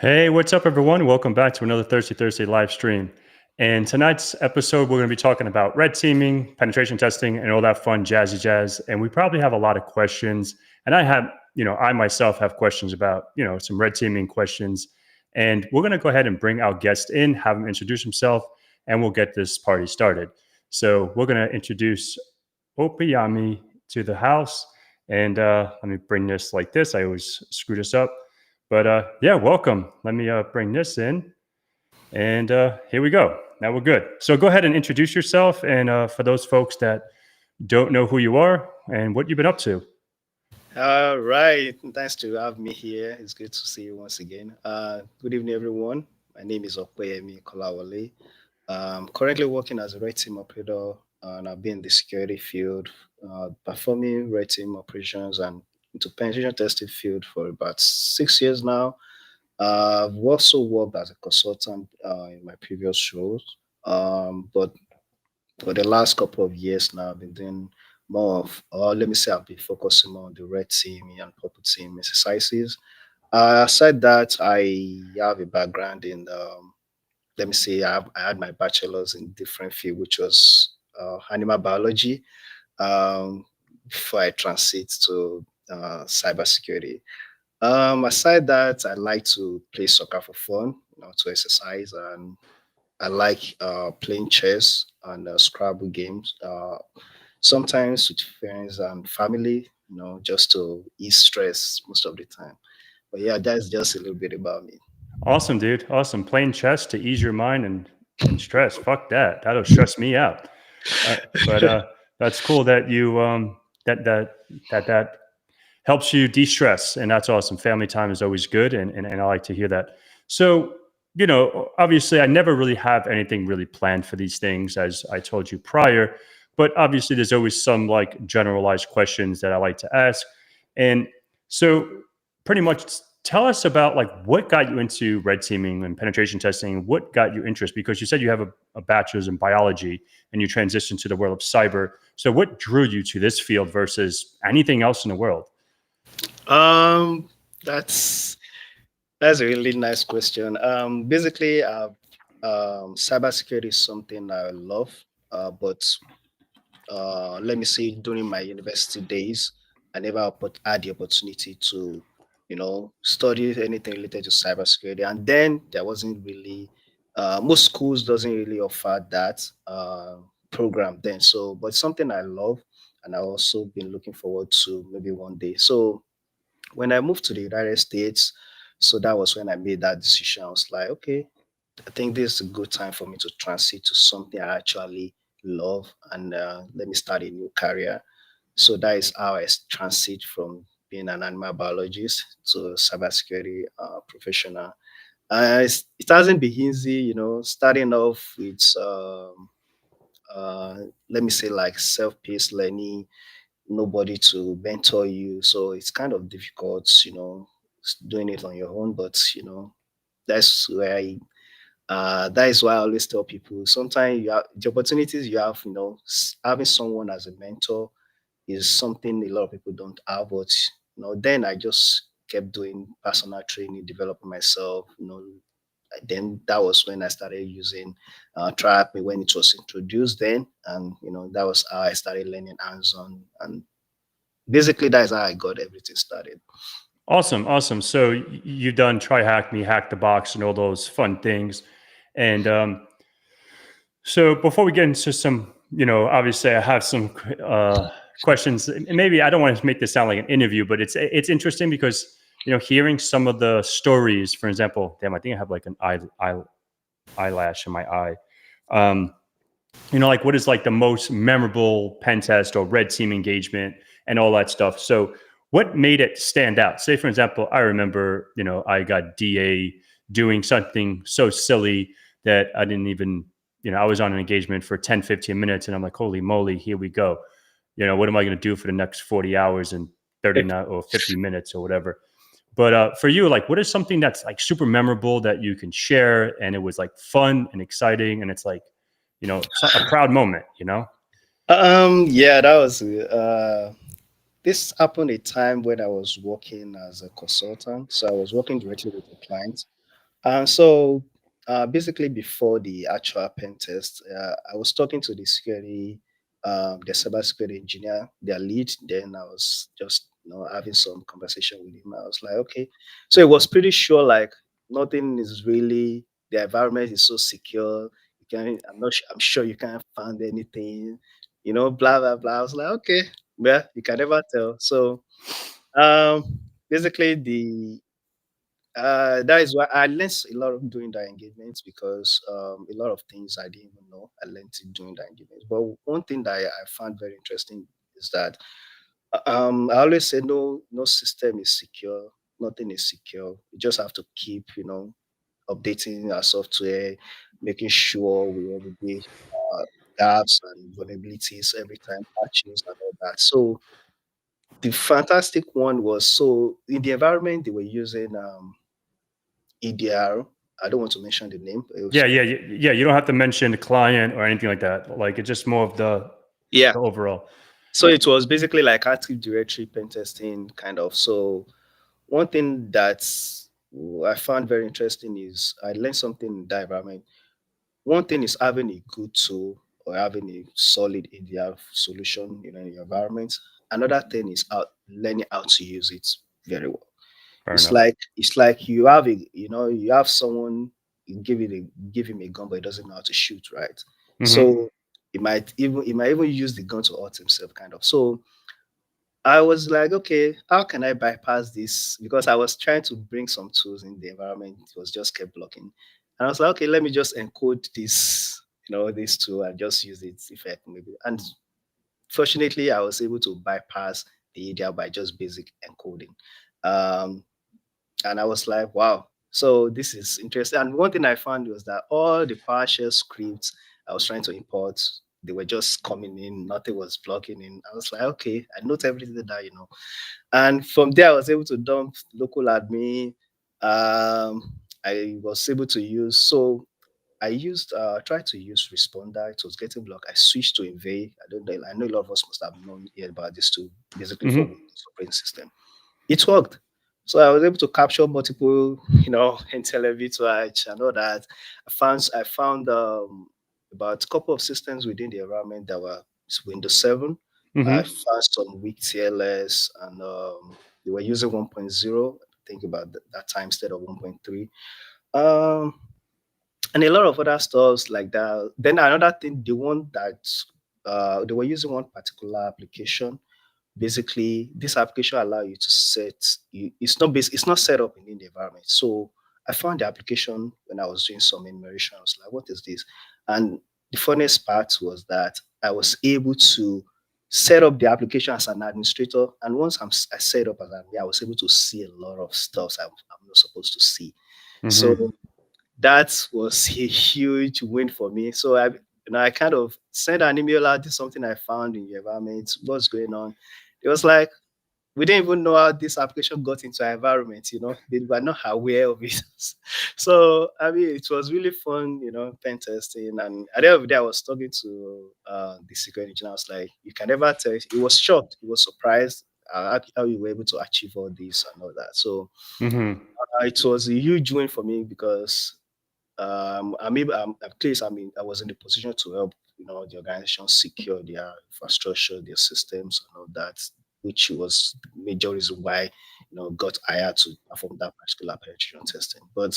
Hey, what's up, everyone? Welcome back to another Thirsty Thursday live stream. And tonight's episode, we're going to be talking about red teaming, penetration testing, and all that fun jazzy jazz. And we probably have a lot of questions. And I myself have questions about, some red teaming questions. And we're going to go ahead and bring our guest in, have him introduce himself, and we'll get this party started. So we're going to introduce Opeyemi to the house. And let me bring this like this. I always screw this up. But yeah, welcome. Let me bring this in. And here we go. Now we're good. So go ahead and introduce yourself. And for those folks that don't know who you are and what you've been up to. All right. Thanks to have me here. It's good to see you once again. Good evening, everyone. My name is Opeyemi Kolawole. Currently working as a red team operator, and I've been in the security field, performing red team operations and into penetration testing field for about 6 years now. I've also worked as a consultant in my previous roles, but for the last couple of years now, I've been doing more of, or let me say, I've been focusing more on the red team and purple team exercises. Aside that, I have a background in, let me say, I had my bachelor's in different field, which was animal biology, before I transit to cybersecurity. Aside that, I like to play soccer for fun, to exercise, and I like playing chess and Scrabble games. Sometimes with friends and family, just to ease stress most of the time. But yeah, that's just a little bit about me. Awesome, dude. Awesome. Playing chess to ease your mind and stress. Fuck that. That'll stress me out. But that's cool that you that helps you de-stress, and that's awesome. Family time is always good, and I like to hear that. So, obviously I never really have anything really planned for these things, as I told you prior, but obviously there's always some like generalized questions that I like to ask. And so pretty much tell us about like what got you into red teaming and penetration testing, what got you interest, because you said you have a bachelor's in biology and you transitioned to the world of cyber. So what drew you to this field versus anything else in the world? Um, that's that's a really nice question. Basically, cybersecurity is something I love, but let me say during my university days, I never had the opportunity to, study anything related to cybersecurity. And then there wasn't really, most schools doesn't really offer that program then. So, but something I love, and I also been looking forward to maybe one day. So when I moved to the United States, so that was when I made that decision. I was like, okay, I think this is a good time for me to transit to something I actually love and let me start a new career. So that is how I transit from being an animal biologist to a cybersecurity professional. It hasn't been easy, starting off with, let me say, like self-paced learning, nobody to mentor you. So it's kind of difficult, doing it on your own. But that's where that is why I always tell people sometimes you have the opportunities you have, having someone as a mentor is something a lot of people don't have. But then I just kept doing personal training, developing myself. Then that was when I started using Trap when it was introduced then, and that was how I started learning hands-on, and basically that's how I got everything started. Awesome, awesome. So you've done try hack me, hack the box, and all those fun things. And so before we get into some, obviously I have some questions. And maybe I don't want to make this sound like an interview, but it's interesting because hearing some of the stories. For example, damn, I think I have like an eyelash in my eye. Um, like what is like the most memorable pen test or red team engagement and all that stuff. So what made it stand out? Say, for example, I remember, I got DA doing something so silly that I didn't even, I was on an engagement for 10, 15 minutes and I'm like, holy moly, here we go. What am I going to do for the next 40 hours and 39 or 50 minutes or whatever? But for you, like, what is something that's like super memorable that you can share and it was like fun and exciting and it's like, a proud moment. Yeah, that was this happened a time when I was working as a consultant. So I was working directly with the client. So basically, before the actual pen test, I was talking to the security, the cybersecurity engineer, their lead. Then I was just having some conversation with him. I was like, okay. So it was pretty sure like nothing is really, the environment is so secure. You can I'm sure you can't find anything, blah blah blah. I was like, okay, well, you can never tell. So basically that is why I learned a lot of doing that engagements, because a lot of things I didn't even know I learned it doing that engagements. But one thing that I found very interesting is that I always say no system is secure, nothing is secure. You just have to keep updating our software, making sure we every day gaps and vulnerabilities every time, patches and all that. So the fantastic one was, so in the environment they were using EDR. I don't want to mention the name. But it was, Yeah. You don't have to mention the client or anything like that. Like it's just more of yeah. the overall. So it was basically like Active Directory pen testing, kind of. So one thing that I found very interesting is I learned something in that environment. One thing is having a good tool or having a solid EDR solution, in your environment. Another thing is learning how to use it very well. Fair It's enough. like you have you have someone, you give him a gun, but he doesn't know how to shoot, right? Hmm. So he might even use the gun to hurt himself, kind of. So I was like, okay, how can I bypass this? Because I was trying to bring some tools in the environment, it was just kept blocking. And I was like, okay, let me just encode this tool and just use it if I can maybe. And fortunately, I was able to bypass the EDR by just basic encoding. Um, and I was like, wow. So this is interesting. And one thing I found was that all the PowerShell scripts I was trying to import, they were just coming in, nothing was blocking in. I was like, okay, I note everything that. And from there, I was able to dump local admin. I was able to use, so tried to use Responder. It was getting blocked. I switched to Invade. I don't know. I know a lot of us must have known here about this too, basically for Hmm. Windows operating system. It worked. So I was able to capture multiple, IntelliVTouch and all that. I found about a couple of systems within the environment that were Windows 7. I Hmm. found some weak TLS, and they were using 1.0, I think about that time, instead of 1.3. Um, and a lot of other stuffs like that. Then another thing, the one that they were using one particular application. Basically, this application allow you to it's not set up in the environment. So I found the application when I was doing some enumeration. I was like, what is this? And the funniest part was that I was able to set up the application as an administrator. And once I set up as an admin, I was able to see a lot of stuff I'm not supposed to see. Hmm. So that was a huge win for me. So I kind of sent an email out. This is something I found in your environment. What's going on? It was like, we didn't even know how this application got into our environment. They were not aware of it. So I mean, it was really fun, pen testing. And at the end of the day, I was talking to the security engineer. I was like, you can never tell. He was shocked. He was surprised how you were able to achieve all this and all that. So Hmm. it was a huge win for me, because I'm at least, I was in the position to help, the organization secure their infrastructure, their systems, and all that, which was the major reason why, got hired to perform that particular penetration testing. But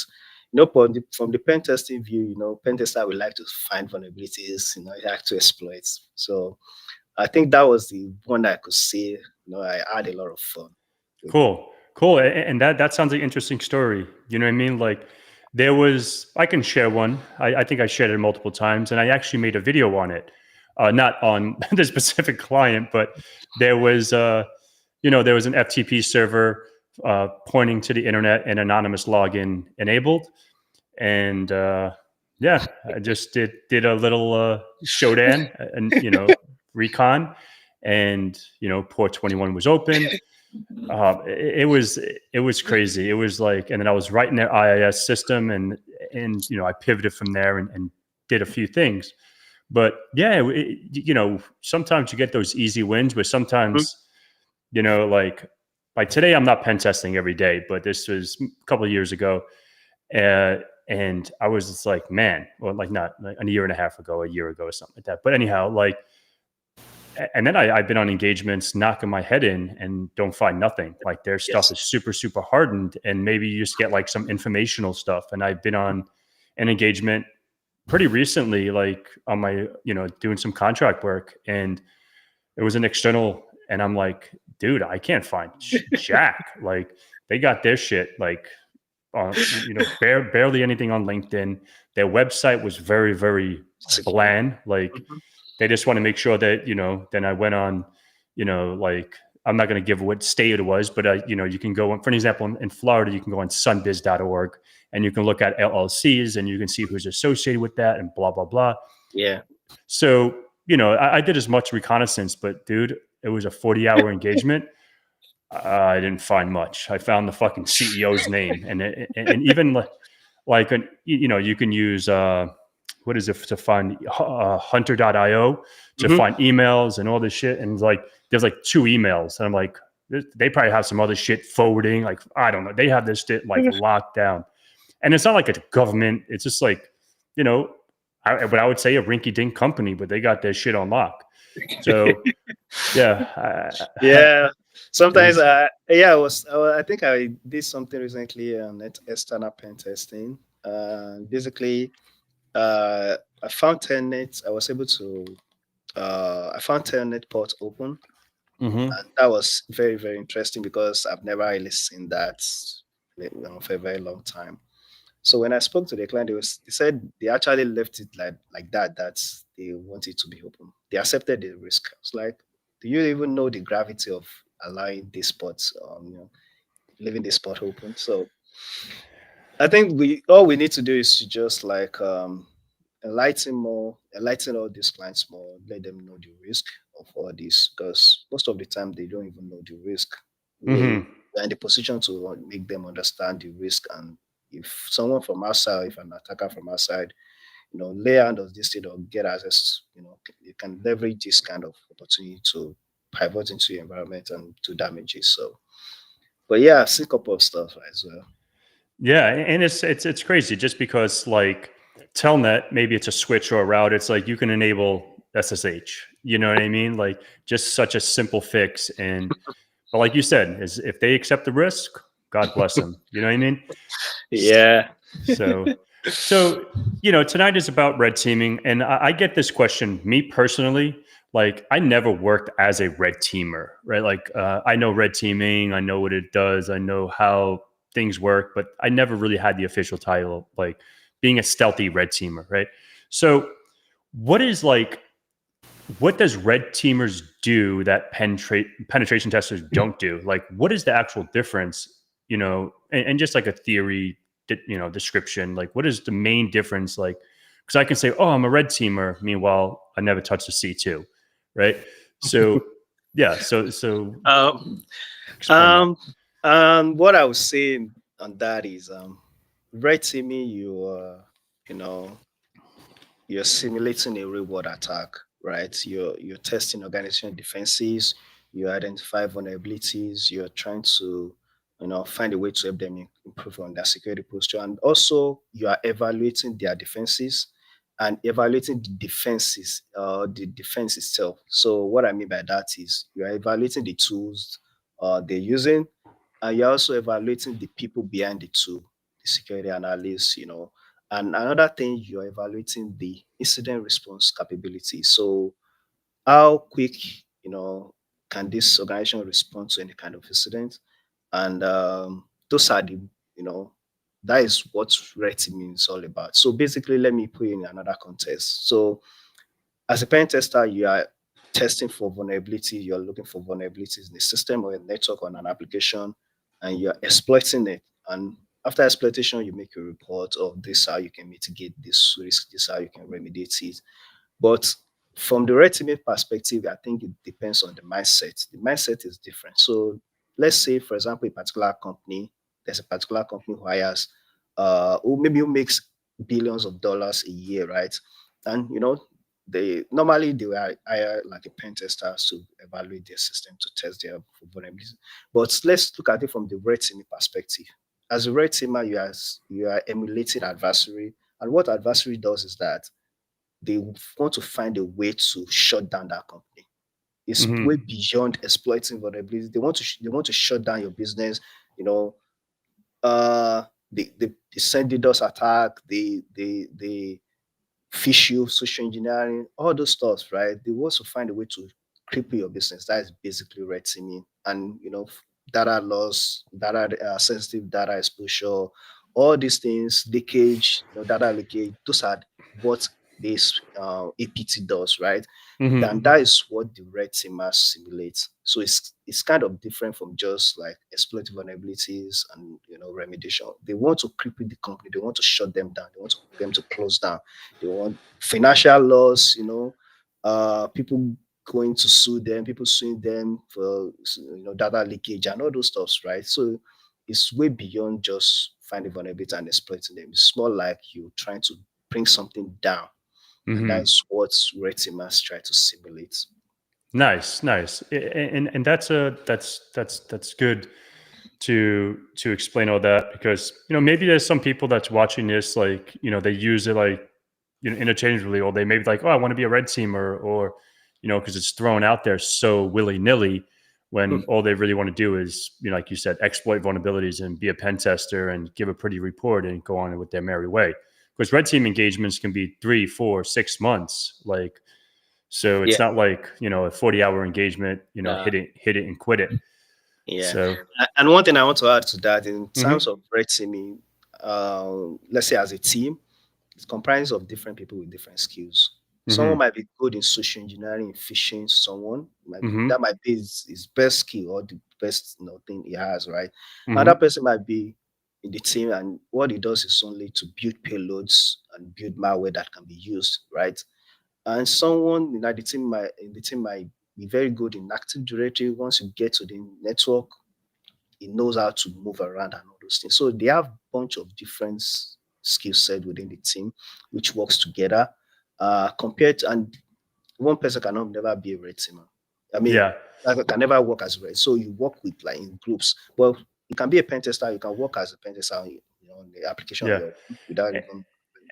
from the pen testing view, pen tester would like to find vulnerabilities, you like to exploit. So I think that was the one that I could say, I had a lot of fun with. Cool. And that sounds like an interesting story. You know what I mean? Like I can share one. I think I shared it multiple times, and I actually made a video on it. Not on the specific client, but there was, there was an FTP server pointing to the internet and anonymous login enabled, and yeah, I just did a little showdown and recon, and port 21 was open. It was crazy. It was like, and then I was writing their IIS system, and I pivoted from there and did a few things. But yeah, sometimes you get those easy wins, but Mhm. sometimes like today I'm not pen testing every day, but this was a couple of years ago, And I was just like, man, well, like not like a year and a half ago, a year ago, or something like that. But anyhow, like, and then I've been on engagements knocking my head in and don't find nothing. Like their stuff Yes. is super, super hardened. And maybe you just get like some informational stuff. And I've been on an engagement pretty recently, like on my, doing some contract work. And it was an external. And I'm like, dude, I can't find jack. Like they got their shit like barely anything on LinkedIn. Their website was very, very bland. Like Mhm. they just want to make sure that, then I went on, like I'm not going to give what state it was, but, you can go on, for an example, in Florida, you can go on sunbiz.org and you can look at LLCs and you can see who's associated with that and blah, blah, blah. Yeah. So, I did as much reconnaissance, but dude, it was a 40-hour engagement. I didn't find much. I found the fucking CEO's name, and even like you can use what is it to find hunter.io to Mhm. find emails and all this shit, and like there's like 2 emails, and I'm like, they probably have some other shit forwarding. Like I don't know, they have this shit like locked down, and it's not like a government. It's just like what I would say a rinky-dink company, but they got their shit on lock. So yeah, Yeah. it Sometimes, was. I think I did something recently on external pen testing. Basically, I found Telnet. I was able to, I found Telnet port open. Mm-hmm. And that was very, very interesting because I've never really seen that for a very long time. So when I spoke to the client, they said they actually left it like that, that they want it to be open. They accepted the risk. I was like, do you even know the gravity of allowing this spot, leaving the spot open? So I think all we need to do is to just like enlighten all these clients more, let them know the risk of all this, because most of the time they don't even know the risk. We Mm-hmm. are in the position to make them understand the risk, and if someone from outside, if an attacker from outside, lay hand on this thing or get access, you can leverage this kind of opportunity to pivot into your environment and do damages. So, but yeah, I've seen a couple of stuff as well. Yeah, and it's crazy just because like Telnet, maybe it's a switch or a route. It's like you can enable SSH. You know what I mean? Like just such a simple fix. And but like you said, is if they accept the risk, God bless them. You know what I mean? Yeah. So so tonight is about red teaming, and I get this question. Me personally, like I never worked as a red teamer, right? Like I know red teaming, I know what it does, I know how things work, but I never really had the official title, like being a stealthy red teamer, right? So what is like what does red teamers do that penetration testers don't do? Like what is the actual difference? And just like a theory, description. Like what is the main difference? Like because I can say, oh, I'm a red teamer. Meanwhile, I never touched a C2, right? So yeah, so Um, explain that. um, what I would say on that is, red teaming, you know, you're simulating a real world attack, right? You're testing organization defenses, you identify vulnerabilities, you're trying to, find a way to help them improve on their security posture, and also you are evaluating their defenses and evaluating the defense itself. So what I mean by that is you are evaluating the tools they're using, and you're also evaluating the people behind the tool, the security analysts, and another thing, you're evaluating the incident response capability. So how quick, can this organization respond to any kind of incident? And those are the, you know, that is what red teaming is all about. So basically, let me put it in another context. So as a pen tester, you are testing for vulnerability. You're looking for vulnerabilities in the system or a network or an application, and you're exploiting it. And after exploitation, you make a report of this how you can mitigate this risk, this how you can remediate it. But from the red teaming perspective, I think it depends on the mindset. The mindset is different. So let's say, for example, a particular company, there's a particular company who hires, who makes billions of dollars a year, right? And they will hire like a pen tester to evaluate their system to test their vulnerabilities. But let's look at it from the red teaming perspective. as a red teamer, you are emulating adversary, and what adversary does is that they want to find a way to shut down that company. It's Hmm. way beyond exploiting vulnerabilities. They want to shut down your business. You know, they send DDoS attack. They fish you, social engineering, all those stuff, right? They want to find a way to cripple your business. That is basically red teaming, and data loss, data sensitive data exposure, all these things, leakage, data leakage. Those are what this APT does, right? Hmm. Then that is what the red teamer simulates. So it's kind of different from just like exploiting vulnerabilities and remediation. They want to cripple the company. They want to shut them down. They want them to close down. They want financial loss. People going to sue them. People suing them for data leakage and all those stuffs, right? So it's way beyond just finding vulnerability and exploiting them. It's more like you trying to bring something down, and Hmm. that's what red teamers try to simulate. Nice, nice, and that's good to explain all that, because maybe there's some people that's watching this, like they use it like interchangeably, or they maybe like, oh, I want to be a red teamer, or because it's thrown out there so willy nilly, when all they really want to do is like you said, exploit vulnerabilities and be a pen tester and give a pretty report and go on with their merry way. Because red team engagements can be 3, 4, 6 months, like. So Yeah. it's not like, a 40-hour engagement, Uh, hit it and quit it. yeah. So, And one thing I want to add to that, in terms mhm, of red teaming, let's say as a team, it's comprised of different people with different skills. Someone mhm, might be good in social engineering, phishing. Someone might be mhm, that might be his best skill or the best thing he has, right? Another mhm. person might be in the team, and what he does is only to build payloads and build malware that can be used, right? And someone in the team might be very good in Active Directory. Once you get to the network, he knows how to move around and all those things. So they have a bunch of different skill set within the team, which works together. Compared to, and one person cannot never be a red teamer. I mean, Yeah, like, can never work as a red. So you work with like in groups. Well, you can be a pen tester. You can work as a pen tester on the application on yeah. your own without A- even.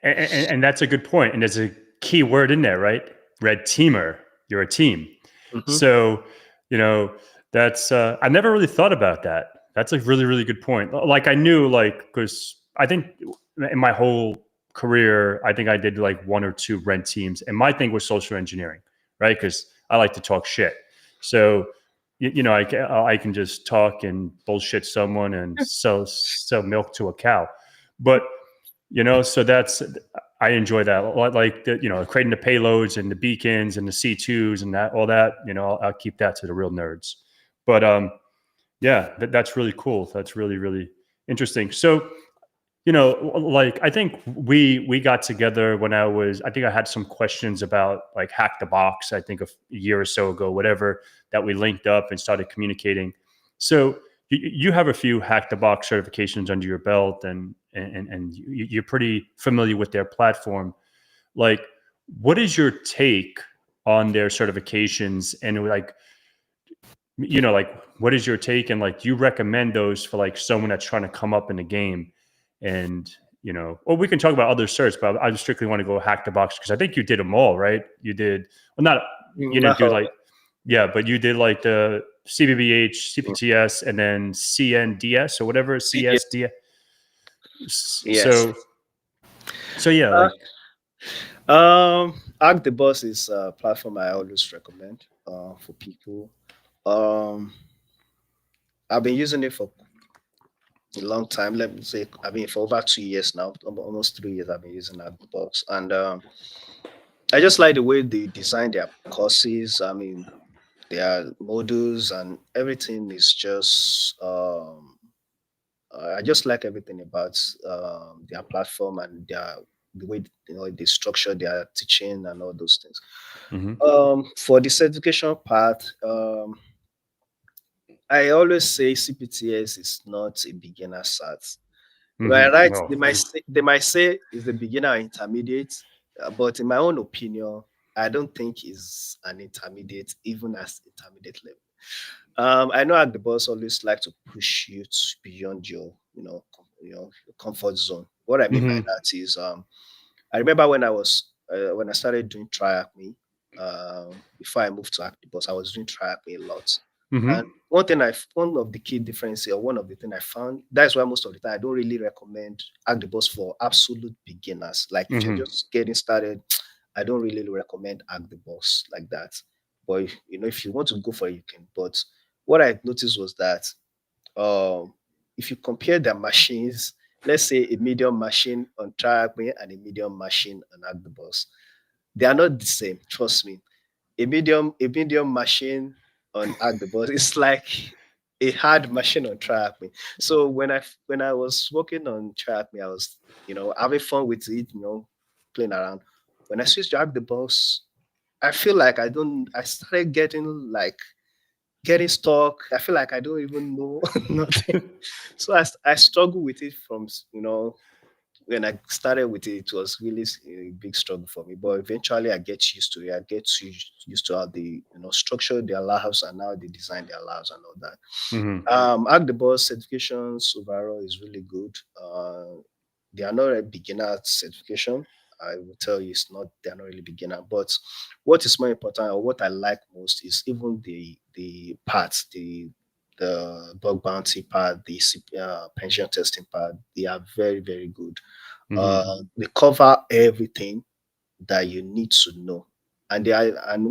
and that's a good point. And there's a key word in there, right? Red teamer. You're a team. Mhm. So, you know, that's I never really thought about that. That's a really, really good point. Like I knew, like, because I think in my whole career, I think I did like one or two red teams, and my thing was social engineering, right? Because I like to talk shit. So, I can just talk and bullshit someone and sell milk to a cow. But so that's, I enjoy that. Like the, creating the payloads and the beacons and the C2s and that, all that, I'll keep that to the real nerds. But yeah, that's really cool. That's really, really interesting. So, like I think we got together when I think I had some questions about like hack the box, I think a year or so ago, whatever, that we linked up and started communicating. So you have a few hack the box certifications under your belt, and you're pretty familiar with their platform. Like, what is your take on their certifications, and like, like, what is your take, and like, do you recommend those for like someone that's trying to come up in the game? And or we can talk about other certs, but I just strictly want to go hack the box, because I think you did them all, right? You did, well, not, you didn't do No. like, yeah, but you did like the CBBH, CPTS, and then CNDS or whatever, CSD. Yes. So yeah, like, Act the Boss is a platform I always recommend for people. Um, I've been using it for a long time. Let me say, I mean, for over 2 years now, almost 3 years. I've been using Act the Boss, and I just like the way they design their courses. I mean, their modules and everything is just. I just like everything about their platform and the way they structure their teaching and all those things. mhm, For the certification part, I always say CPTS is not a beginner cert. Right, right. well, They might say it's a beginner or intermediate, but in my own opinion, I don't think it's an intermediate, even as intermediate level. I know at the boss always like to push you beyond your, your comfort zone. What I mean by Mm-hmm. that is, I remember when I started doing triacme, before I moved to Actibus, I was doing triacme a lot. And Mm-hmm. one of the key differences, or one of the things I found, that's why most of the time I don't really recommend Actibus for absolute beginners. Like if you're Mm-hmm. just getting started, I don't really recommend Actibus like that. But if you want to go for it, you can. But what I noticed was that, um, if you compare the machines, let's say a medium machine on triacme and a medium machine on Actibus, they are not the same. Trust me. A medium machine on Actibus is like a hard machine on triacme. So when I was working on triacme, I was having fun with it, playing around. When I switched to Actibus, I feel like I started getting stuck. I feel like I don't even know nothing. So I struggle with it from, when I started with it, it was really a big struggle for me. But eventually I get used to it. I get used to how they, structure their labs and how they design their labs and all that. Mm-hmm. Agdebus certifications overall is really good. They are not a beginner certification. I will tell you, they're not really beginner. But what is more important, or what I like most, is even the parts, the bug bounty part, the pension testing part. They are very, very good. Mm-hmm. They cover everything that you need to know. And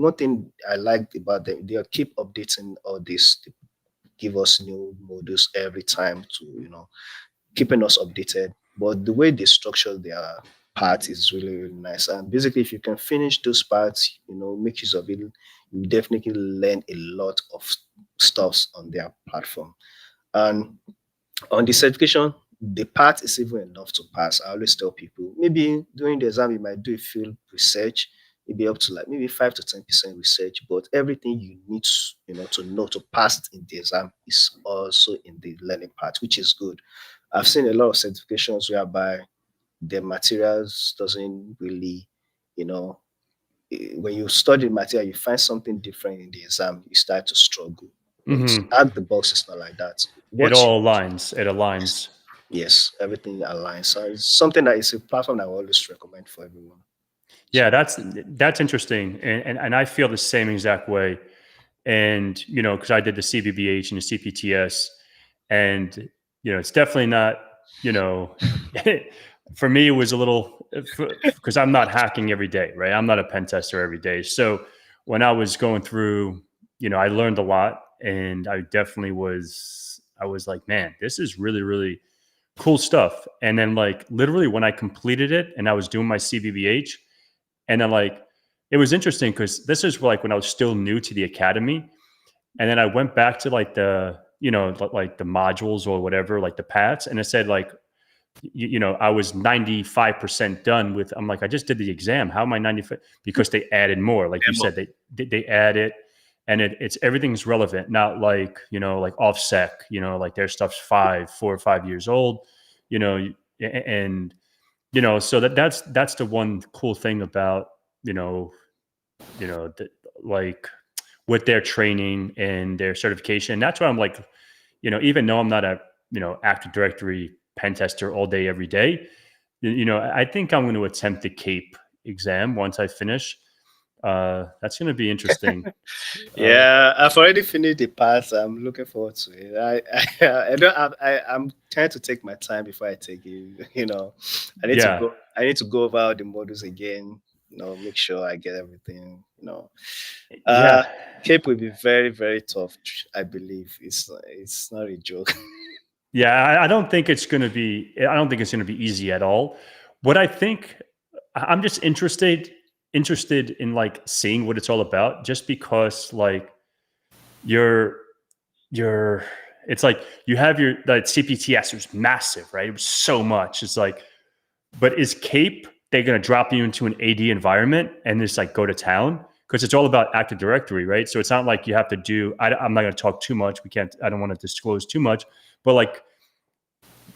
one thing I like about them, they keep updating all this. They give us new modules every time to, keeping us updated. But the way they structure their parts is really, really nice. And basically, if you can finish those parts, make use of it, you definitely learn a lot of stuffs on their platform. And on the certification, the part is even enough to pass. I always tell people, maybe during the exam, you might do a field research, maybe up to like maybe 5 to 10% research, but everything you need to know to pass in the exam is also in the learning part, which is good. I've seen a lot of certifications whereby the materials doesn't really, you know, when you study the material, you find something different in the exam, you start to struggle. But Mm-hmm. at the box, it's not like that. It What you all aligns. It Yes, aligns. yes, everything aligns. So it's something that is a platform I always recommend for everyone. Yeah, So that's interesting, and I feel the same exact way. And because I did the CBBH and the CPTS, and it's definitely not. You know, for me, it was a little because I'm not hacking every day, right? I'm not a pen tester every day. So when I was going through, I learned a lot, and I definitely was. I was like, man, this is really, really cool stuff. And then, like, literally, when I completed it, and I was doing my CBBH. And then, like, it was interesting because this is like when I was still new to the academy. And then I went back to like like the modules or whatever, like the paths. And it said like, I was 95% done with, I'm like, I just did the exam. How am I 95? Because they added more. Like you said, they add it, and it's everything's relevant, not like, like OffSec, like their stuff's 4 or 5 years old, and so that's the one cool thing about you know like with their training and their certification. That's why I'm like, even though I'm not a Active Directory pen tester all day every day, I think I'm going to attempt the CAPE exam once I finish. That's going to be interesting. uh, yeah, I've already finished the pass. I'm looking forward to it. I don't have, I'm trying to take my time before I take it. I need to yeah, go. I need to go over all the modules again. Make sure I get everything. Uh, yeah. Cape will be very, very tough. I believe it's not a joke. Yeah, I don't think it's going to be. I don't think it's going to be easy at all. What I think, I'm just interested in like seeing what it's all about. Just because like you're you're, it's like you have your that CPTS was massive, right? It was so much. It's like, but is Cape they're going to drop you into an AD environment and just like go to town? Because it's all about Active Directory, right? So it's not like you have to do. I'm not going to talk too much. We can't. I don't want to disclose too much. But like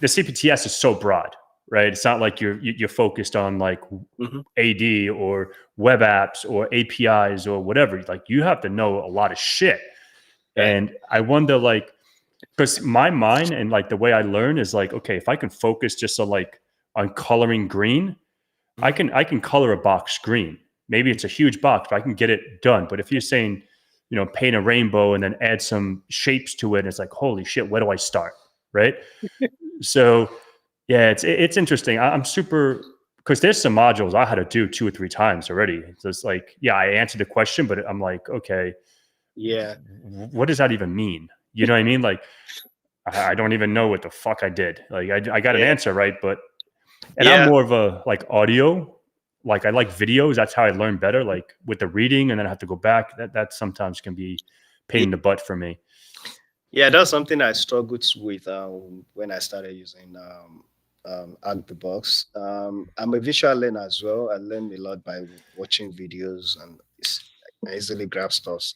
the CPTS is so broad, right? It's not like you're focused on like Mhm. AD or web apps or APIs or whatever. Like you have to know a lot of shit. Right. And I wonder, like, because my mind and like the way I learn is like, okay, if I can focus just on coloring green, I can color a box green. Maybe it's a huge box, but I can get it done. But if you're saying, paint a rainbow and then add some shapes to it, it's like, holy shit, where do I start? Right. So yeah, it's interesting. I'm super, because there's some modules I had to do 2 or 3 times already. So it's like, yeah, I answered the question, but I'm like, okay, Yeah, what does that even mean? You know what I mean? Like, I don't even know what the fuck I did. Like, I got an yeah, answer right, but and I'm yeah, more of a like audio. Like I like videos. That's how I learn better. Like with the reading, and then I have to go back. That sometimes can be pain yeah. in the butt for me. Yeah, that's something I struggled with when I started using Out the Box. I'm a visual learner as well. I learn a lot by watching videos and I easily grab stuff.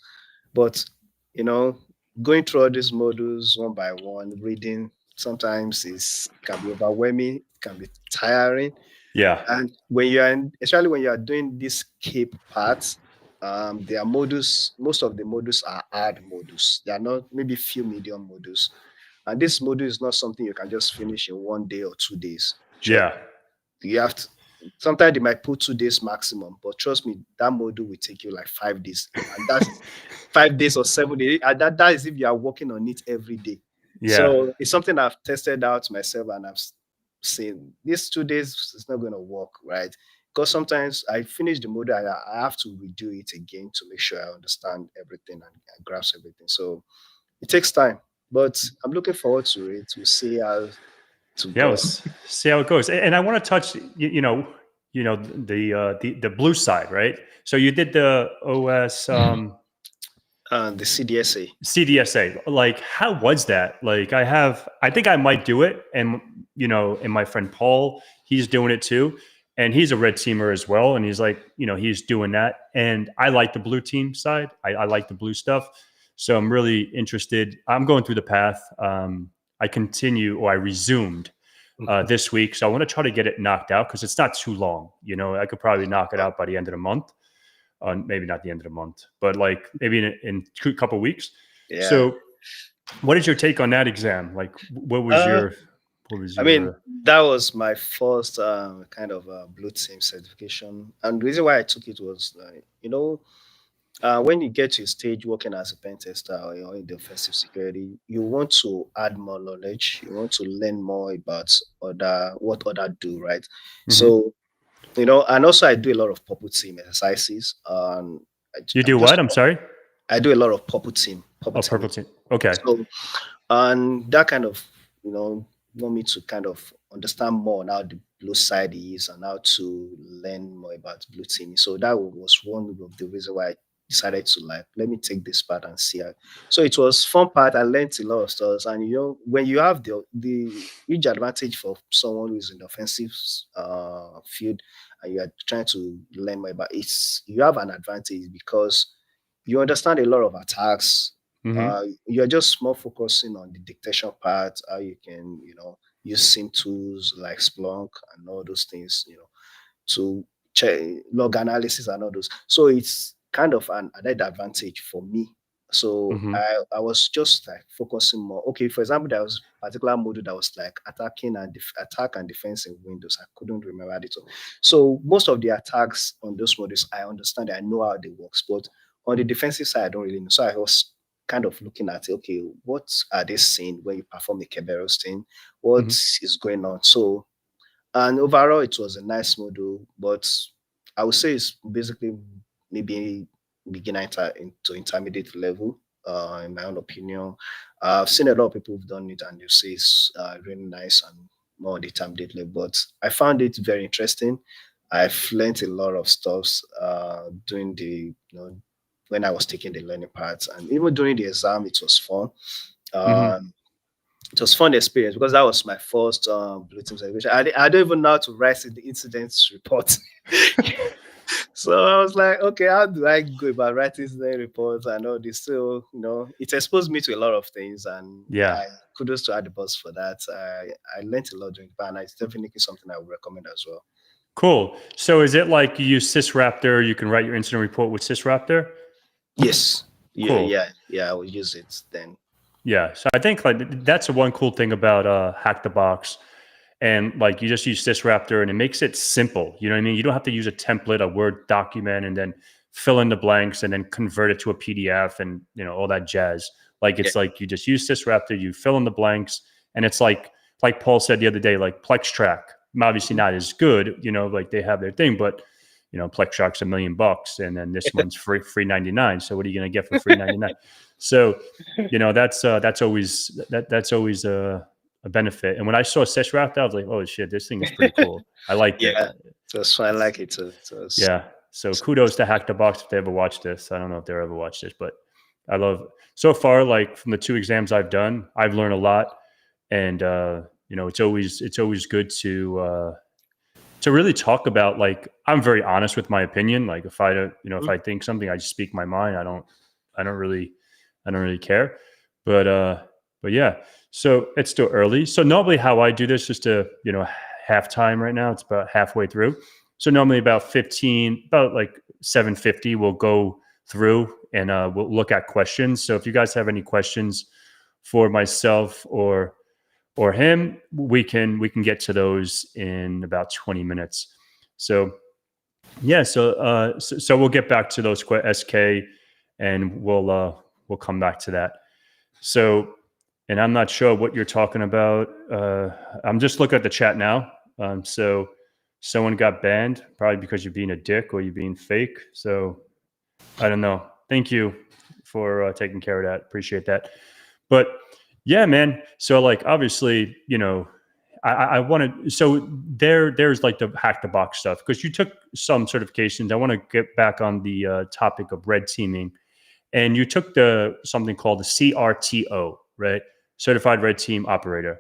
But you know, going through all these modules one by one, reading sometimes can be overwhelming, can be tiring. Yeah, And when you are especially when you are doing this cape parts, there are modules. Most of the modules are hard modules. They are not maybe few medium modules. And this module is not something you can just finish in 1 day or 2 days. Sure, yeah, you have to. Sometimes they might put 2 days maximum, but trust me, that module will take you like 5 days, and that's 5 days or 7 days. And that is if you are working on it every day. yeah, So it's something I've tested out myself, and I've seen these 2 days is not going to work, right? Because sometimes I finish the module, I have to redo it again to make sure I understand everything and I grasp everything. So it takes time, but I'm looking forward to it. We'll see how to yeah. go. Let's see how it goes. And I want to touch, the blue side, right? So you did the OS. And the CDSA. CDSA, like how was that? Like I think I might do it. And my friend Paul, he's doing it too. And he's a red teamer as well. And he's like, he's doing that. And I like the blue team side. I like the blue stuff. So I'm really interested. I'm going through the path. I resumed this week. So I want to try to get it knocked out because it's not too long. I could probably knock it out by the end of the month. Maybe not the end of the month, but like maybe in a couple weeks. Yeah. So, what is your take on that exam? Like, Uh, what was I mean, your? that was my first kind of blue team certification. And the reason why I took it was, when you get to a stage working as a pen tester or in the offensive security, you want to add more knowledge. You want to learn more about what other do, right? Mhm. So, and also I do a lot of purple team exercises. You I'm do just what? I'm sorry. I do a lot of purple Oh, team. purple team. Okay. So, and that kind of, want me to kind of understand more on how the blue side is and how to learn more about blue teaming. So that was one of the reasons why I decided to like, let me take this part and see how. So it was fun part. I learned a lot of stuff. And when you have the huge advantage for someone who is in the offensive field and you are trying to learn more about it, you have an advantage because you understand a lot of attacks. Hmm. You're just more focusing on the dictation part, how you can, use SIM tools like Splunk and all those things, to check log analysis and all those. So it's kind of an added advantage for me. So Hmm. I was just like focusing more. Okay, for example, there was a particular module that was like attack and defense in Windows. I couldn't remember it all. So most of the attacks on those modules, I understand, I know how they work, but on the defensive side, I don't really know. So I was kind of looking at, okay, what are they saying when you perform a Kerberos thing? What Hmm. is going on? So, and overall, it was a nice module, but I would say it's basically maybe beginner into intermediate level, in my own opinion. I've seen a lot of people who've done it and you say it's really nice and more on the intermediate level, but I found it very interesting. I've learned a lot of stuff during when I was taking the learning part, and even during the exam, it was fun. Hmm. Um, it was fun experience because that was my first blue team celebration. I don't even know how to write the incidents report. So I was like, okay, how do I go about writing incident reports and all this? So, it exposed me to a lot of things, and Yeah. I kudos to the boss for that. I learned a lot during the and it's definitely something I would recommend as well. Cool. So is it like you use Sysraptor? You can write your incident report with Sysraptor? Yes. Yeah, Cool. yeah, yeah. I will use it then. Yeah. So I think like that's the one cool thing about Hack the Box. And like you just use Sysraptor and it makes it simple. You know what I mean? You don't have to use a template, a Word document, and then fill in the blanks and then convert it to a PDF and all that jazz. Like Yeah. it's like you just use Sysraptor, you fill in the blanks, and it's like Paul said the other day, like PlexTrack. Obviously Mhm. not as good, like they have their thing, but PlexTrack's $1 million, and then this one's free 99. So what are you going to get for free 99? So that's always that's always a benefit. And when I saw Sysraptor, I was like, oh shit, this thing is pretty cool. I liked it. Yeah. So I like it too. Yeah. So kudos to Hack the Box if they ever watch this. I don't know if they ever watched this, but I love so far, like from the 2 exams I've done, I've learned a lot. And it's always good to really talk about, like, I'm very honest with my opinion. Like if I don't, if Mhm. I think something, I just speak my mind. I don't really care. But yeah. So it's still early. So normally how I do this, just to, halftime right now, it's about halfway through. So normally about like 7:50, we'll go through and we'll look at questions. So if you guys have any questions for myself or him, we can get to those in about 20 minutes. So yeah, so we'll get back to those SK, and we'll come back to that. So, and I'm not sure what you're talking about. I'm just looking at the chat now. So someone got banned probably because you're being a dick or you're being fake. So I don't know. Thank you for taking care of that. Appreciate that. But yeah, man. So like, obviously, I want to. So there's like the hack the box stuff because you took some certifications. I want to get back on the topic of red teaming, and you took something called the CRTO, right? Certified Red Team Operator.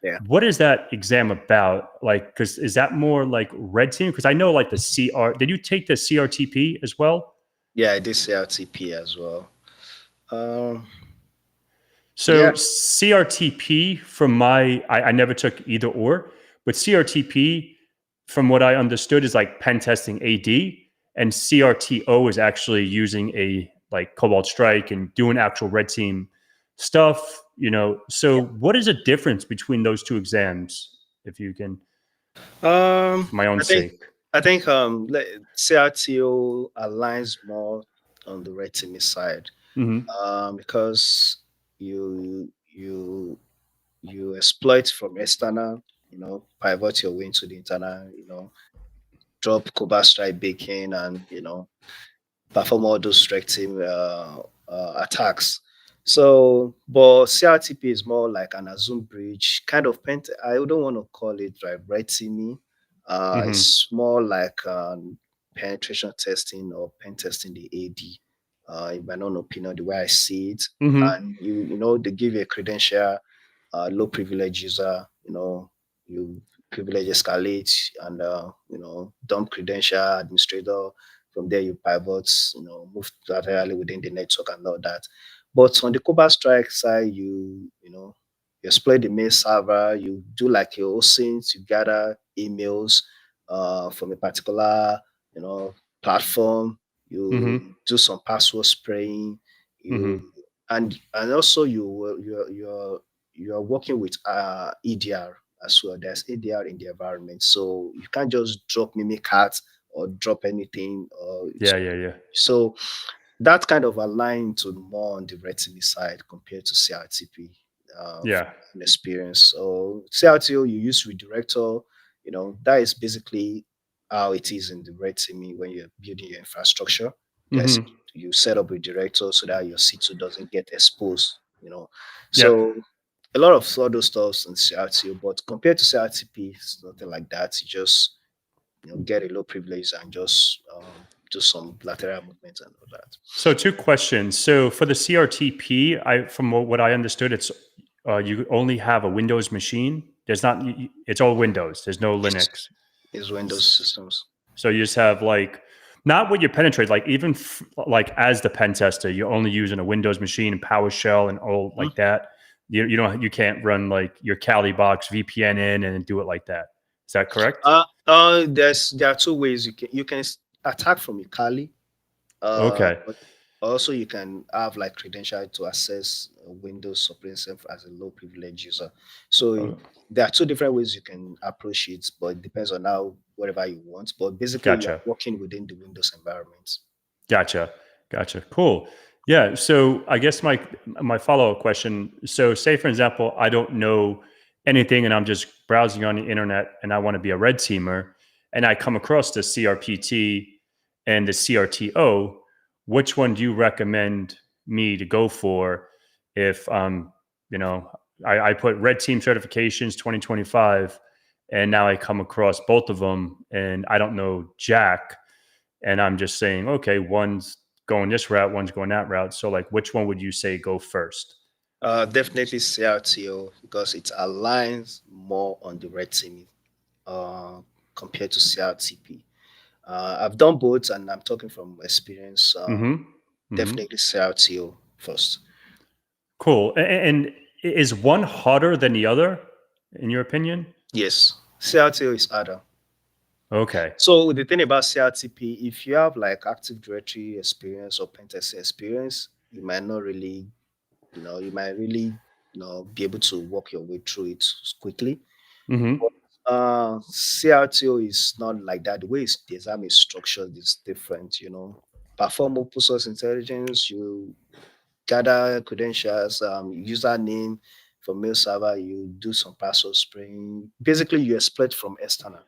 Yeah. What is that exam about? Like, because is that more like red team? Because I know like the CR. Did you take the CRTP as well? Yeah, I did CRTP as well. Um, So yeah, CRTP, I never took either or, but CRTP, from what I understood, is like pen testing AD, and CRTO is actually using a like Cobalt Strike and doing actual red team stuff. So what is the difference between those 2 exams, if you can, for my own I think sake? CRTO aligns more on the red teaming side, Hmm. because you you exploit from external, pivot your way into the internal, drop Cobalt Strike baking and perform all those strike team attacks. So, but CRTP is more like an assume bridge kind of pen. I don't want to call it like red teaming. Hmm. It's more like penetration testing or pen testing the AD. In my own opinion, the way I see it, Hmm. and they give you a credential, low privilege user. You privilege escalate and dump credential administrator. From there, you pivot, move laterally within the network and all that. But on the Cobalt Strike side, you exploit the main server, you do like your OSINT, you gather emails from a particular, you know, platform, you Hmm. do some password spraying, you Hmm. and also you're working with EDR as well. There's EDR in the environment, so you can't just drop Mimicat or drop anything. Yeah, yeah, yeah, So that kind of align to more on the retinue side compared to CRTP, yeah. from experience. So CRTO, you use redirector, that is basically how it is in the retinue when you're building your infrastructure. There's Hmm. you set up a director so that your C2 doesn't get exposed. Yep. So a lot of all those stuff in CRTO, but compared to CRTP, it's nothing like that. You just get a low privilege and just do some lateral movement and all that. So 2 questions. So for the CRTP, from what I understood, it's you only have a Windows machine. There's not. It's all Windows. There's no Yes, Linux. is Windows S- systems. So you just have like not what you penetrate. Like even like as the pen tester, you're only using a Windows machine and PowerShell and all Hmm? like that. You can't run like your Kali box VPN in and do it like that. Is that correct? There are two ways you can attack from your Kali, Okay. but Also, you can have like credential to access Windows operating system as a low privilege user. So Oh, there are two different ways you can approach it, but it depends on how whatever you want. But basically, you're gotcha. working within the Windows environment. Gotcha. Gotcha. Cool. Yeah. So I guess my follow up question. So say for example, I don't know anything and I'm just browsing on the internet and I want to be a red teamer and I come across the CRPT and the CRTO. Which one do you recommend me to go for if you know I put red team certifications 2025 and now I come across both of them and I don't know Jack and I'm just saying, okay, one's going this route, one's going that route. So, like, which one would you say go first? Definitely CRTO because it aligns more on the red team uh, compared to CRTP. I've done both, and I'm talking from experience. Mm-hmm. Mm-hmm. Definitely CRTO first. Cool. And is one harder than the other, in your opinion? Yes, CRTO is harder. Okay. So the thing about CRTP, if you have like Active Directory experience or pen testing experience, you might not really, you might really, be able to work your way through it quickly. Mm-hmm. CRTO is not like that. The way the exam is structured is different. Perform open source intelligence. You gather credentials, username from mail server. You do some password spraying. Basically, you exploit from external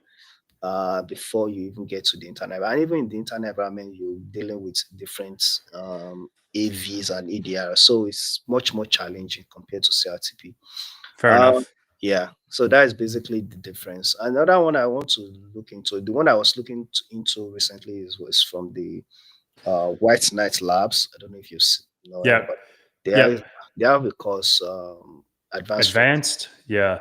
before you even get to the internet. And even in the internet environment, you're dealing with different AVs and ADR. So it's much more challenging compared to CRTP. Fair Um, enough. yeah, so that is basically the difference. Another one I want to look into, the one I was looking into recently was from the White Knight Labs. I don't know if you know Yep. anybody. They Yep. have they have a course, advanced threat. Advanced. Yeah.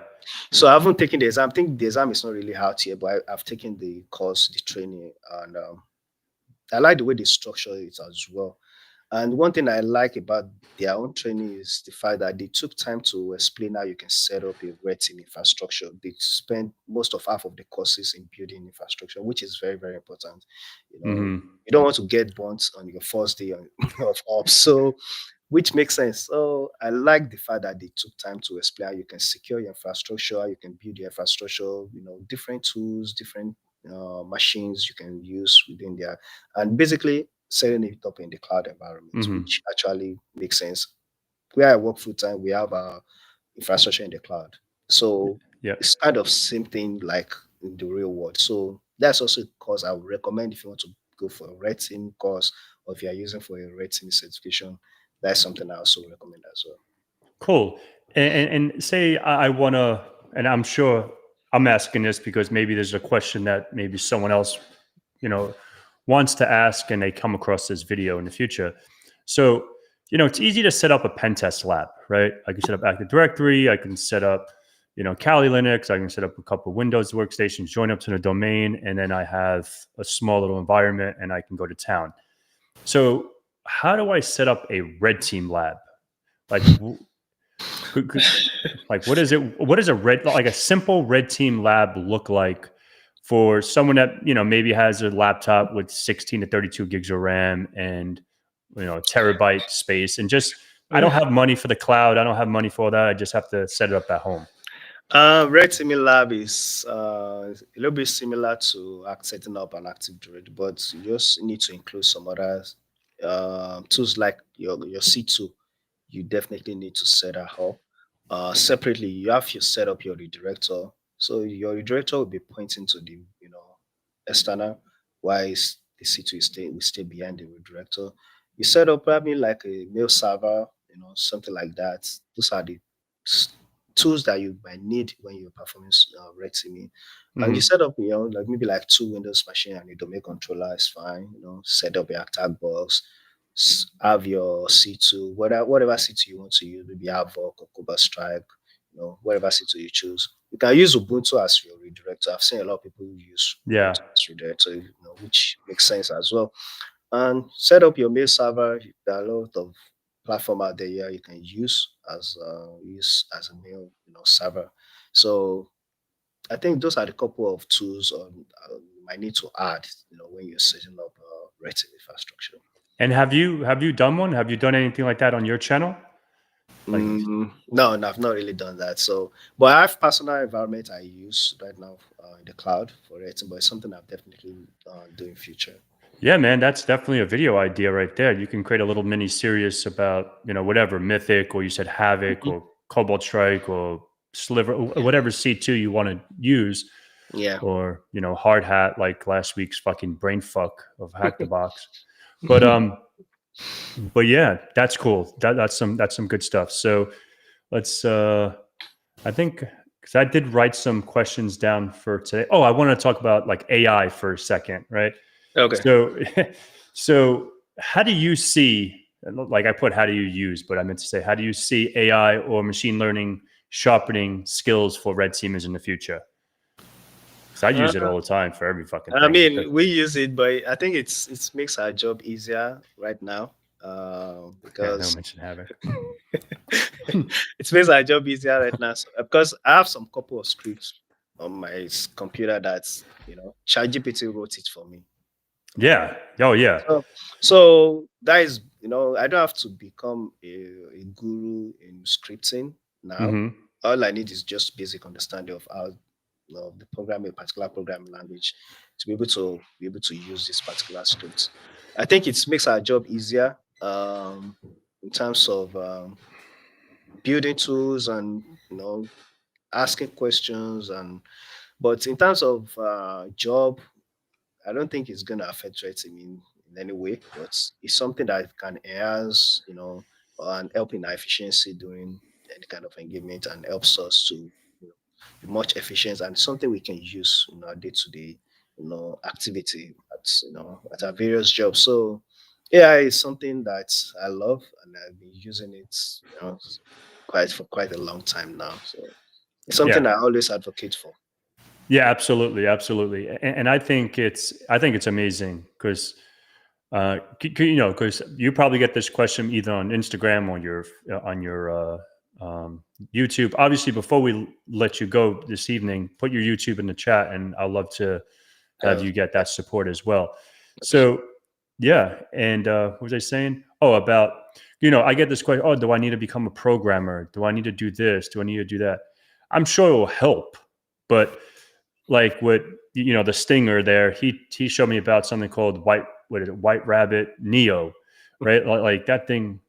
So I haven't taken the exam. I think the exam is not really out yet, but I've taken the course, the training, and I like the way they structure it as well. And one thing I like about their own training is the fact that they took time to explain how you can set up a red team infrastructure. They spend most of half of the courses in building infrastructure, which is very, very important. Mm-hmm. You don't want to get burnt on your first day of ops. So which makes sense. So I like the fact that they took time to explain how you can secure your infrastructure, how you can build your infrastructure, different tools, different machines you can use within there, and basically setting it up in the cloud environment, Mm-hmm. which actually makes sense. Where I work full time, we have our infrastructure in the cloud. So Yep. it's kind of same thing like in the real world. So that's also a course I would recommend if you want to go for a red team course or if you are using for a red team certification. That's something I also recommend as well. Cool. And say I want to, and I'm sure I'm asking this because maybe there's a question that maybe someone else, you know, wants to ask and they come across this video in the future. So, it's easy to set up a pen test lab, right? I can set up Active Directory. I can set up, Kali Linux. I can set up a couple of Windows workstations, join up to the domain, and then I have a small little environment and I can go to town. So, how do I set up a red team lab? Like, like what is it? What does a simple red team lab look like for someone that maybe has a laptop with 16 to 32 gigs of RAM and terabyte space, and just I don't have money for the cloud. I don't have money for that. I just have to set it up at home. Red Teaming Lab is a little bit similar to setting up an Active Directory, but you just need to include some other tools like your C2. You definitely need to set that up. Separately, you have to set up your redirector. So your redirector will be pointing to the external, while the C2 will stay behind the redirector. You set up probably like a mail server, something like that. Those are the s- tools that you might need when you're performing red teaming. And you Hmm. set up, like maybe like two Windows machine and a domain controller is fine. Set up your attack box, have your C2, whatever C2 you want to use, maybe Havoc or Cobra Strike, whatever C2 you choose. You can use Ubuntu as your redirector. I've seen a lot of people use Yeah. Ubuntu as redirector, which makes sense as well. And set up your mail server. There are a lot of platform out there you can use as a mail server. So I think those are the couple of tools you might need to add when you're setting up RETIN infrastructure. And have you done one? Have you done anything like that on your channel? Like, No, no, I've not really done that. So, but I have personal environment I use right now in the cloud for it, but it's something I've definitely do in future. yeah, man, that's definitely a video idea right there. You can create a little mini series about, whatever Mythic, or you said Havoc Mhm. or Cobalt Strike or Sliver, or Yeah, whatever C2 you want to use, yeah. or Hard Hat, like last week's fucking brain fuck of Hack the Box. But yeah, that's cool. That's some good stuff. So let's I think, because I did write some questions down for today. Oh, I want to talk about like AI for a second, right? Okay. So, so how do you see, like I put, how do you use, but I meant to say, how do you see AI or machine learning sharpening skills for red teamers in the future? Because I use it Uh, all the time for every fucking I thing. mean, we use it, but I think it makes our job easier right now Yeah, no because mention Havoc. it makes our job easier right now. So, because I have some couple of scripts on my computer that's ChatGPT wrote it for me. Yeah. Oh, yeah. So that is, I don't have to become a guru in scripting now. Hmm. All I need is just basic understanding of how the program, a particular programming language, to be able to use this particular script. I think it makes our job easier in terms of building tools and asking questions but in terms of job, I don't think it's going to affect rates in any way, but it's something that can enhance, and help in our efficiency during any kind of engagement and helps us to be much efficient and something we can use in our day-to-day, activity at our various jobs. So AI is something that I love and I've been using it, for quite a long time now. So it's something Yeah. I always advocate for. Yeah, absolutely, absolutely, and I think it's amazing because because you probably get this question either on Instagram or on your YouTube. Obviously, before we let you go this evening, put your YouTube in the chat, and I'd love to have Uh, you get that support as well. Appreciate So yeah, and what was I saying? Oh, about I get this question. Oh, do I need to become a programmer? Do I need to do this? Do I need to do that? I'm sure it will help, but like what the stinger there, he showed me about something called White Rabbit Neo, right? Like that thing,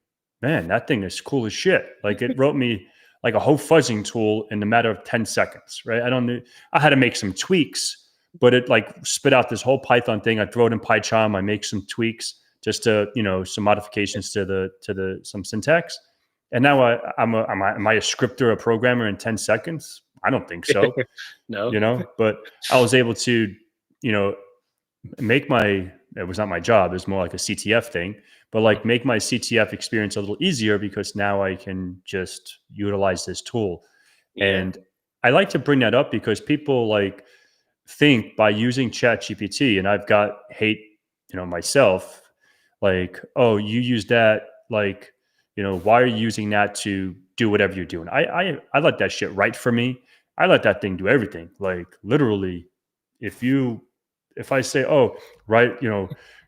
man, that thing is cool as shit. Like it wrote me like a whole fuzzing tool in a matter of 10 seconds, right? I had to make some tweaks, but it like spit out this whole Python thing. I throw it in PyCharm, I make some tweaks just to some modifications to the some syntax, and now am I a scripter, a programmer in 10 seconds? I don't think so. it. No. But I was able to, you know, make it was not my job, it was more like a CTF thing, but like make my CTF experience a little easier because now I can just utilize this tool. Yeah. And I like to bring that up because people like think by using Chat GPT, and I've got hate, myself, like, oh, you use that, like, why are you using that to do whatever you're doing? I let that shit write for me. I let that thing do everything. Like literally, if you if I say, oh, write,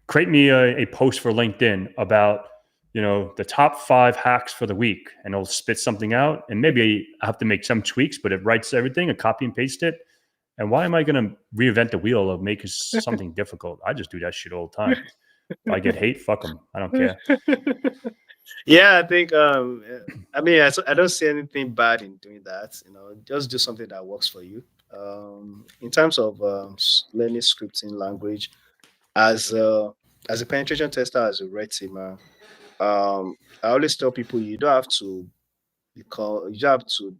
create me a post for LinkedIn about the top 5 hacks for the week, and it'll spit something out, and maybe I have to make some tweaks, but it writes everything and copy and paste it. And why am I going to reinvent the wheel of making something difficult? I just do that shit all the time. If I get hate, fuck them. I don't care. Yeah, I think I mean I don't see anything bad in doing that. Just do something that works for you. In terms of learning scripting language, as a as a penetration tester, as a red teamer, I always tell people you don't have to because you have to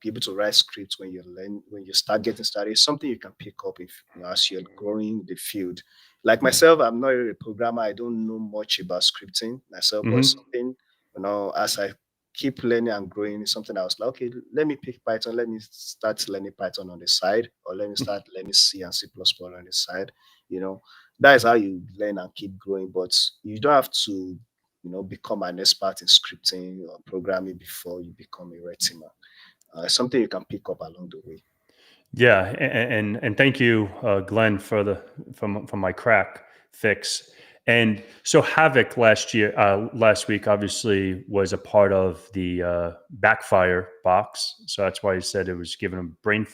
be able to write scripts when you start getting started. It's something you can pick up if as you're growing the field. Like myself, I'm not a programmer. I don't know much about scripting myself, but Hmm. something as I keep learning and growing, it's something I was like, okay, let me pick Python. Let me start learning Python on the side, or let me start learning C and C++ on the side. You know, that is how you learn and keep growing. But you don't have to become an expert in scripting or programming before you become a red teamer. Something you can pick up along the way. Yeah, and thank you, Glenn, for my crack fix. And so Havoc last week, obviously was a part of the backfire box. So that's why he said it was giving him brain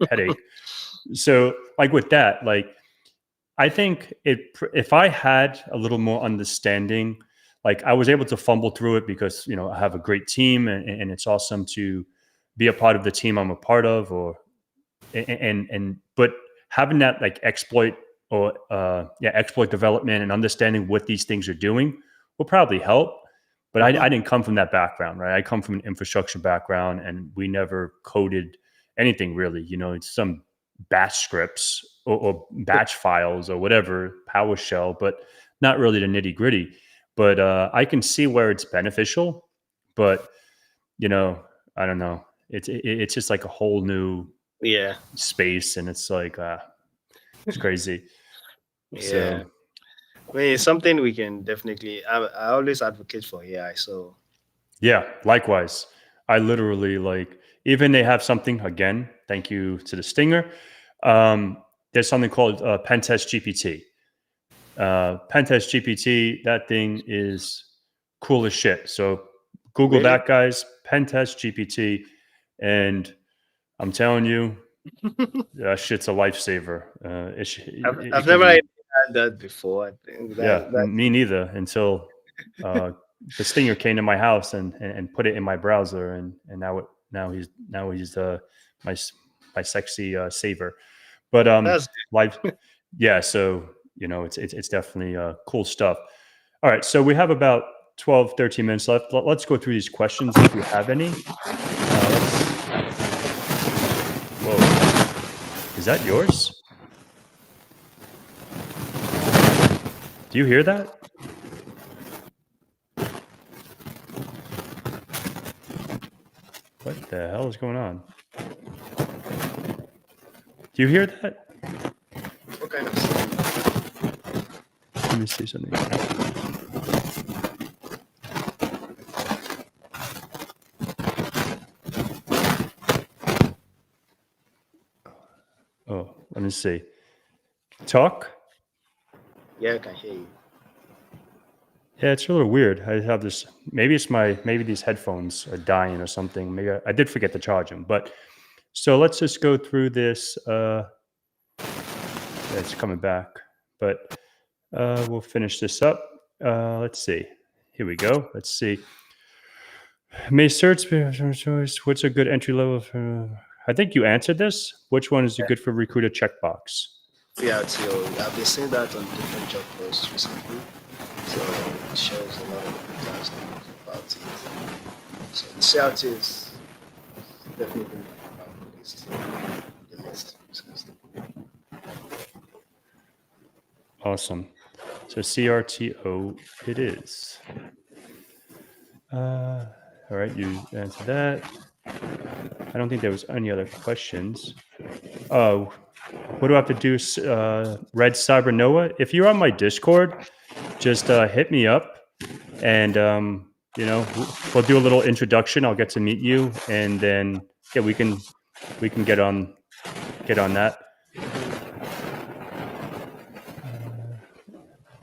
headache. So like with that, like I think if I had a little more understanding, like I was able to fumble through it because I have a great team and it's awesome to be a part of the team I'm a part of, but having that like exploit development and understanding what these things are doing will probably help. But I didn't come from that background, right? I come from an infrastructure background, and we never coded anything really. It's some batch scripts or batch files or whatever, PowerShell, but not really the nitty gritty. But I can see where it's beneficial. But I don't know. It's just like a whole new space, and it's like it's crazy. Yeah. So, I mean, it's something we can definitely. I always advocate for AI. So yeah, likewise. I literally like even they have something again. Thank you to the Stinger. There's something called Pentest GPT. Pentest GPT. That thing is cool as shit. So Google Really? that, guys. Pentest GPT, and I'm telling you, that shit's a lifesaver. I've never had that before. I think that me neither until the Stinger came to my house and put it in my browser, and now he's my sexy saver. But that's life, yeah. So it's definitely cool stuff. All right, so we have about 12, 13 minutes left. Let's go through these questions if you have any. Whoa, is that yours? Do you hear that? What the hell is going on? Do you hear that? what kind of sound? Let me see something. Oh, let me see. Talk? Yeah, I can hear you. Yeah, it's a little weird. I have this. Maybe these headphones are dying or something. Maybe I did forget to charge them. But so let's just go through this. It's coming back, but we'll finish this up. Let's see. Here we go. Let's see. May search be your choice. What's a good entry level for? I think you answered this. Which one is a good for recruiter checkbox? Yeah, I've been seeing that on different job posts recently. So it shows a lot of details about it. So the CRT is definitely on the list. Awesome. So CRTO it is. All right, you answered that. I don't think there was any other questions. Oh, what do I have to do? Red Cyber Noah? If you're on my Discord, just hit me up, and we'll do a little introduction. I'll get to meet you, and then we can get on that.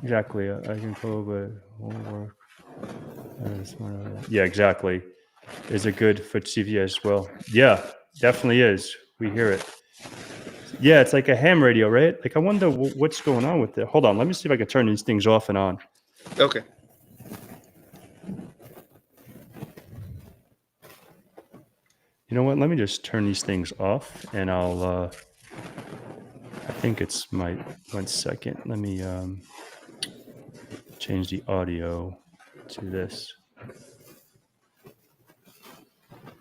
Exactly. I can code, but it won't work. Yeah, exactly. Is it good for TV as well? Yeah, definitely is. We hear it. Yeah, it's like a ham radio, right? Like I wonder what's going on with it. Hold on, let me see if I can turn these things off and on. Okay. You know what? Let me just turn these things off, and I'll. I think it's my 1 second. Let me change the audio to this.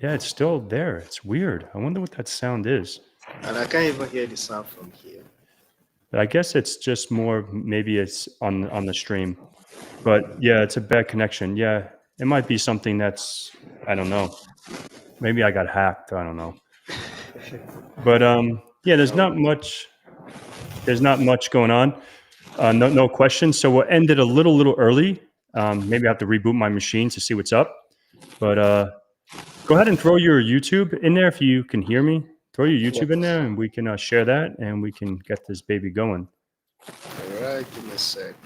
Yeah, it's still there. It's weird. I wonder what that sound is. And I can't even hear the sound from here. But I guess it's just more. Maybe it's on the stream. But yeah, it's a bad connection. Yeah, it might be something that's. I don't know. Maybe I got hacked. I don't know. But yeah, there's not much. There's not much going on. No questions. So we'll end it a little early. Maybe I have to reboot my machine to see what's up. But go ahead and throw your YouTube in there if you can hear me. Throw your YouTube in there, and we can share that, and we can get this baby going. All right, give me a sec.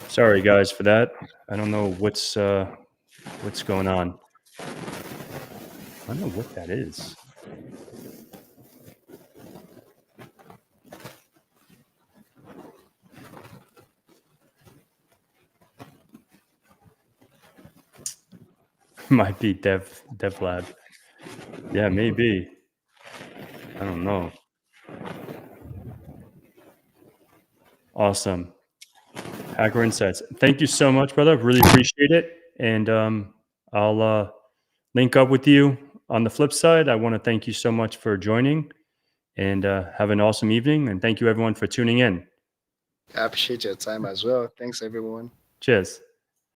Sorry guys for that. I don't know what's going on. I don't know what that is. Might be dev lab. Yeah, maybe. I don't know. Awesome. Hacker Insights. Thank you so much, brother. Really appreciate it. And I'll link up with you on the flip side. I want to thank you so much for joining, and have an awesome evening. And thank you everyone for tuning in. I appreciate your time as well. Thanks, everyone. Cheers.